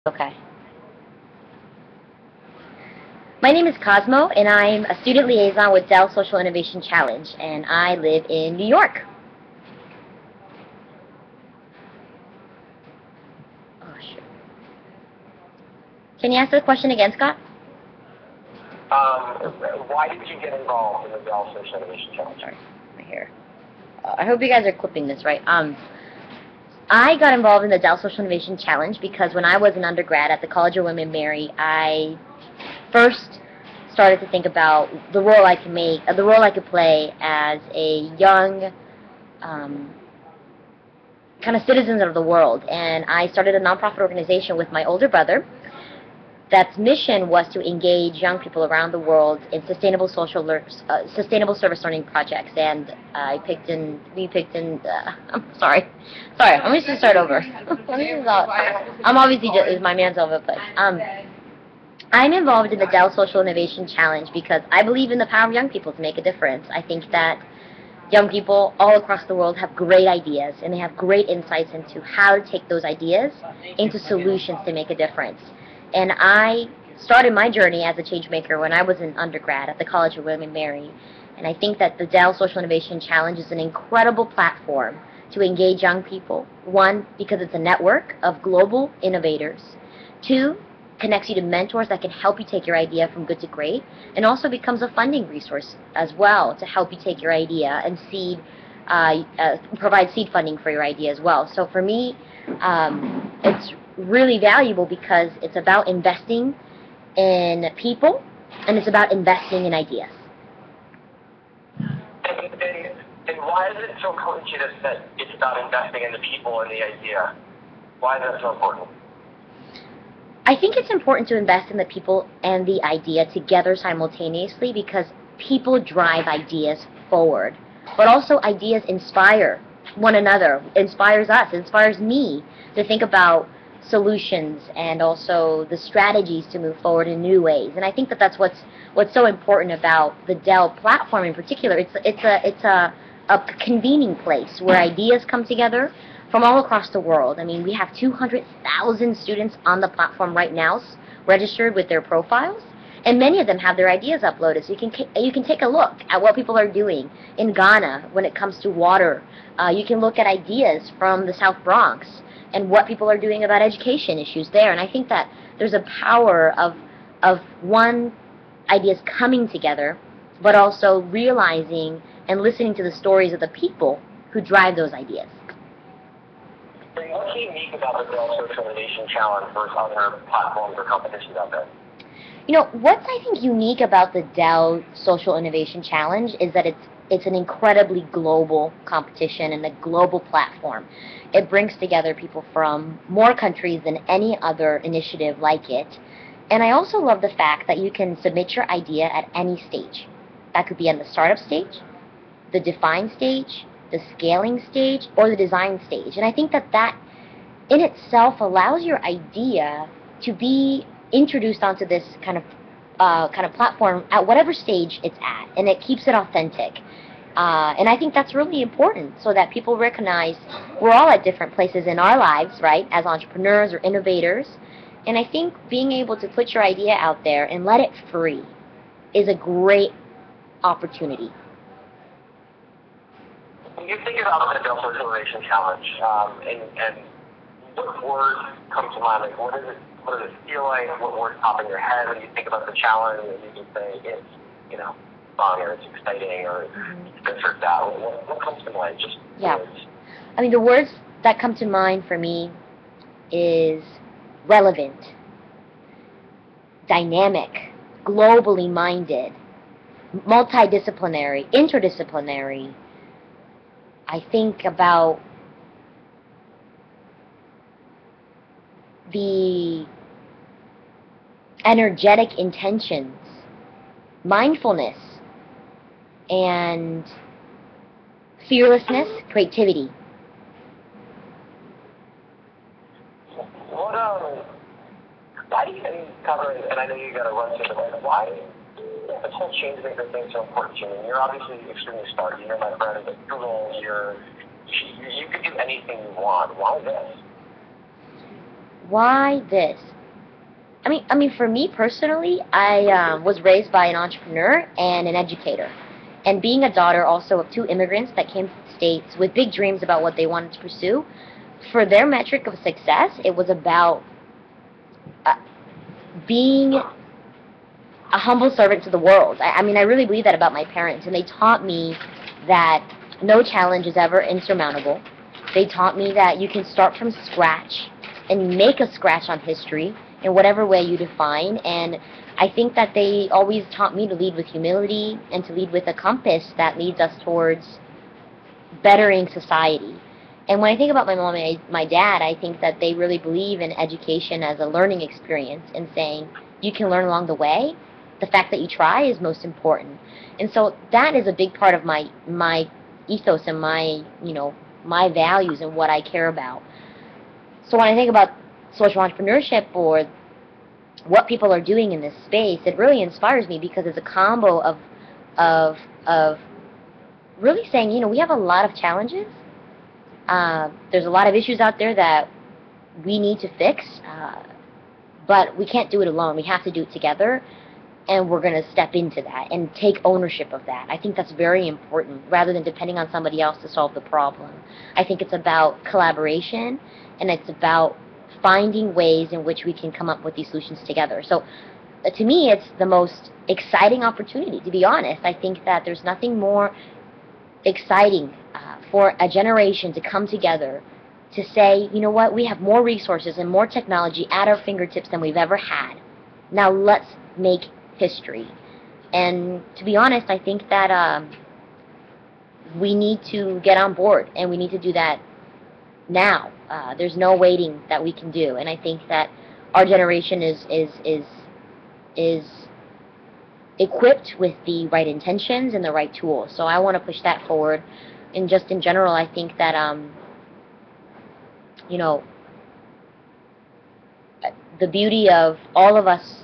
Okay. My name is Cosmo, and I'm a student liaison with Dell Social Innovation Challenge, and I live in New York. Oh, sure. Can you ask the question again, Scott? Why did you get involved in the Dell Social Innovation Challenge? Sorry, right here. I hope you guys are clipping this right. I got involved in the Dell Social Innovation Challenge because when I was an undergrad at the College of William & Mary, I first started to think about the role I could play as a young kind of citizens of the world. And I started a nonprofit organization with my older brother that's mission was to engage young people around the world in sustainable sustainable service learning projects. And we picked in, I'm sorry, I'm going to start over. I'm obviously just, my man's all over the place. I'm involved in the Dell Social Innovation Challenge because I believe in the power of young people to make a difference. I think that young people all across the world have great ideas, and they have great insights into how to take those ideas into solutions to make a difference. And I started my journey as a change maker when I was an undergrad at the College of William & Mary. And I think that the Dell Social Innovation Challenge is an incredible platform to engage young people. One, because it's a network of global innovators. Two, connects you to mentors that can help you take your idea from good to great, and also becomes a funding resource as well to help you take your idea and provide seed funding for your idea as well. So for me, it's really valuable because it's about investing in people, and it's about investing in ideas. And why is it so important to you that it's about investing in the people and the idea? Why is that so important? I think it's important to invest in the people and the idea together simultaneously because people drive ideas forward. But also ideas inspire one another, inspires us, inspires me to think about solutions and also the strategies to move forward in new ways. And I think that that's what's so important about the Dell platform in particular. It's a convening place where ideas come together from all across the world. I mean, we have 200,000 students on the platform right now registered with their profiles, and many of them have their ideas uploaded. So you can take a look at what people are doing in Ghana when it comes to water. You can look at ideas from the South Bronx and what people are doing about education issues there. And I think that there's a power of one, ideas coming together, but also realizing and listening to the stories of the people who drive those ideas. What's unique about the Dell Social Innovation Challenge versus other platforms or competitions out there? You know, what's I think unique about the Dell Social Innovation Challenge is that it's an incredibly global competition and a global platform. It brings together people from more countries than any other initiative like it. And I also love the fact that you can submit your idea at any stage. That could be on the startup stage, the define stage, the scaling stage, or the design stage. And I think that that in itself allows your idea to be introduced onto this kind of platform at whatever stage it's at, and it keeps it authentic. And I think that's really important so that people recognize we're all at different places in our lives, right, as entrepreneurs or innovators. And I think being able to put your idea out there and let it free is a great opportunity. When you think about the Dell Social Innovation Challenge, and what words come to mind? Like, what does it feel like? What words pop in your head when you think about the challenge? And you can say it's, fun, or it's exciting, or this or that. What comes to mind? Just words. I mean, the words that come to mind for me is relevant, dynamic, globally minded, multidisciplinary, interdisciplinary. I think about the energetic intentions, mindfulness, and fearlessness, creativity. Why do you cover, and I know you got to run to the right, why this whole change maker thing so important to you? And you're obviously extremely smart. You're my friend at Google. You could do anything you want. Why this? Why this? I mean, for me personally, I was raised by an entrepreneur and an educator, and being a daughter also of two immigrants that came to the States with big dreams about what they wanted to pursue. For their metric of success, it was about uh, being a humble servant to the world. I mean, I really believe that about my parents, and they taught me that no challenge is ever insurmountable. They taught me that you can start from scratch and make a scratch on history in whatever way you define, and I think that they always taught me to lead with humility and to lead with a compass that leads us towards bettering society. And when I think about my mom and my dad, I think that they really believe in education as a learning experience and saying you can learn along the way. The fact that you try is most important. And so that is a big part of my ethos and my values and what I care about. So when I think about social entrepreneurship or what people are doing in this space, it really inspires me because it's a combo of really saying, we have a lot of challenges. There's a lot of issues out there that we need to fix, but we can't do it alone. We have to do it together, and we're going to step into that and take ownership of that. I think that's very important, rather than depending on somebody else to solve the problem. I think it's about collaboration, and it's about finding ways in which we can come up with these solutions together. So to me, it's the most exciting opportunity, to be honest. I think that there's nothing more exciting for a generation to come together to say, you know what, we have more resources and more technology at our fingertips than we've ever had. Now let's make history. And to be honest, I think that we need to get on board, and we need to do that now. There's no waiting that we can do, and I think that our generation is equipped with the right intentions and the right tools. So I want to push that forward. And just in general, I think that the beauty of all of us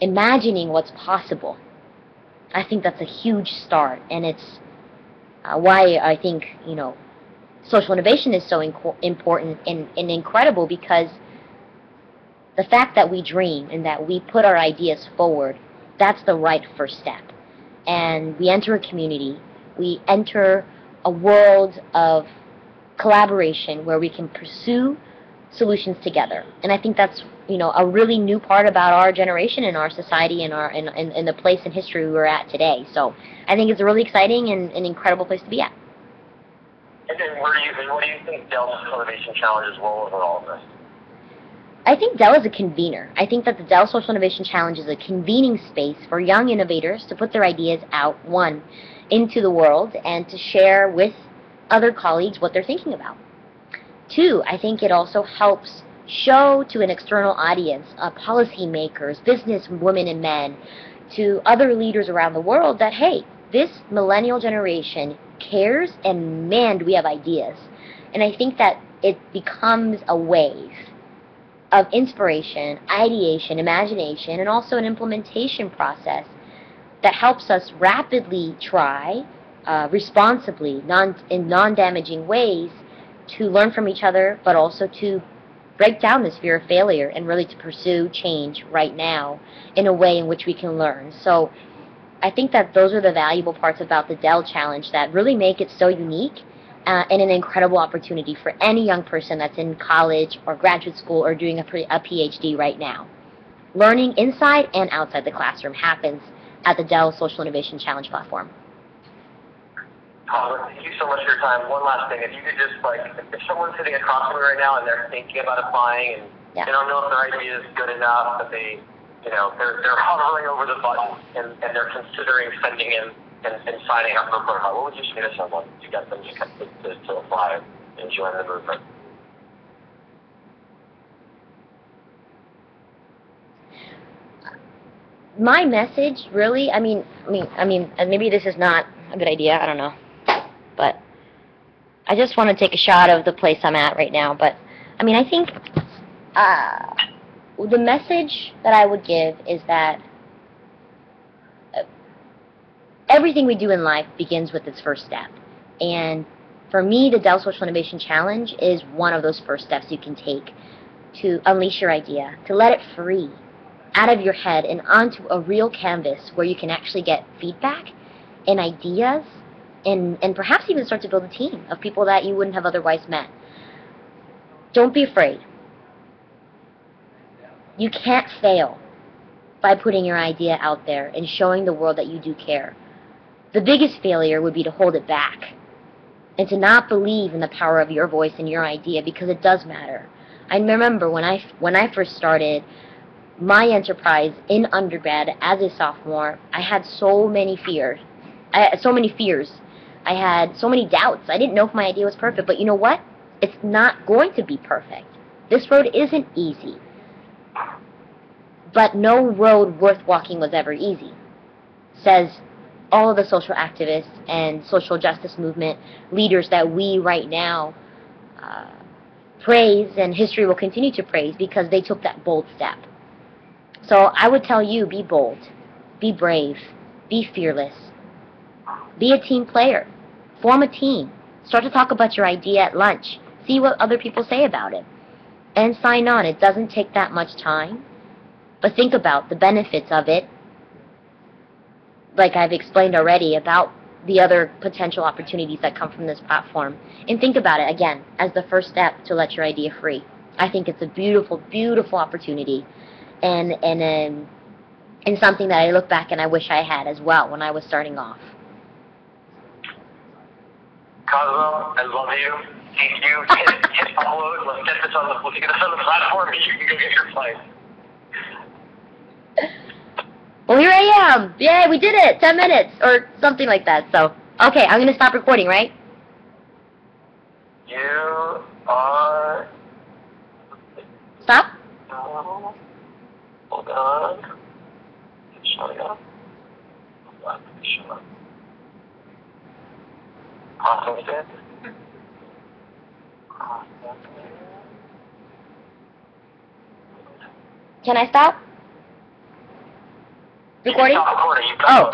imagining what's possible, I think that's a huge start, and it's why I think social innovation is so important and incredible, because the fact that we dream and that we put our ideas forward, that's the right first step. And we enter a community, we enter a world of collaboration where we can pursue solutions together. And I think that's a really new part about our generation and our society and our in the place in history we're at today. So I think it's a really exciting and an incredible place to be at. And then what do you think Dell's Innovation Challenge's role in all of this? I think Dell is a convener. I think that the Dell Social Innovation Challenge is a convening space for young innovators to put their ideas out, one, into the world, and to share with other colleagues what they're thinking about. Two, I think it also helps show to an external audience, policymakers, business women and men, to other leaders around the world that, hey, this millennial generation cares, and man, do we have ideas. And I think that it becomes a wave of inspiration, ideation, imagination, and also an implementation process that helps us rapidly try, responsibly, in non-damaging ways, to learn from each other, but also to break down this fear of failure and really to pursue change right now in a way in which we can learn. So I think that those are the valuable parts about the Dell Challenge that really make it so unique and an incredible opportunity for any young person that's in college or graduate school or doing a PhD right now. Learning inside and outside the classroom happens at the Dell Social Innovation Challenge platform. Thank you so much for your time. One last thing, if you could just, if someone's sitting across from me right now and they're thinking about applying and they don't know if their idea is good enough, but they're hovering over the button and they're considering sending in and signing up for a program, what would you say to someone to get them to apply and join the movement? My message, really, I mean, and maybe this is not a good idea, I don't know, but I just want to take a shot of the place I'm at right now. But I think the message that I would give is that everything we do in life begins with its first step. And for me, the Dell Social Innovation Challenge is one of those first steps you can take to unleash your idea, to let it free, out of your head and onto a real canvas where you can actually get feedback and ideas and perhaps even start to build a team of people that you wouldn't have otherwise met. Don't be afraid. You can't fail by putting your idea out there and showing the world that you do care. The biggest failure would be to hold it back and to not believe in the power of your voice and your idea, because it does matter. I remember when I first started my enterprise in undergrad as a sophomore, I had so many fears. I had so many doubts. I didn't know if my idea was perfect, but you know what? It's not going to be perfect. This road isn't easy. But no road worth walking was ever easy, says all of the social activists and social justice movement leaders that we right now praise, and history will continue to praise, because they took that bold step. So I would tell you, be bold, be brave, be fearless, be a team player, form a team, start to talk about your idea at lunch, see what other people say about it, and sign on. It doesn't take that much time, but think about the benefits of it, like I've explained already about the other potential opportunities that come from this platform. And think about it, again, as the first step to let your idea free. I think it's a beautiful, beautiful opportunity, and something that I look back and I wish I had as well when I was starting off. Cosmo, I love you. Thank you. Hit upload. Let's get this on the platform. You can go get your flight. Well, here I am. Yay, we did it. 10 minutes or something like that. So, okay, I'm going to stop recording, right? You are... Stop? Hold on. It's showing up. Hold on. It's showing up. Awesome, you did. Can I stop recording? Stop recording. You Oh.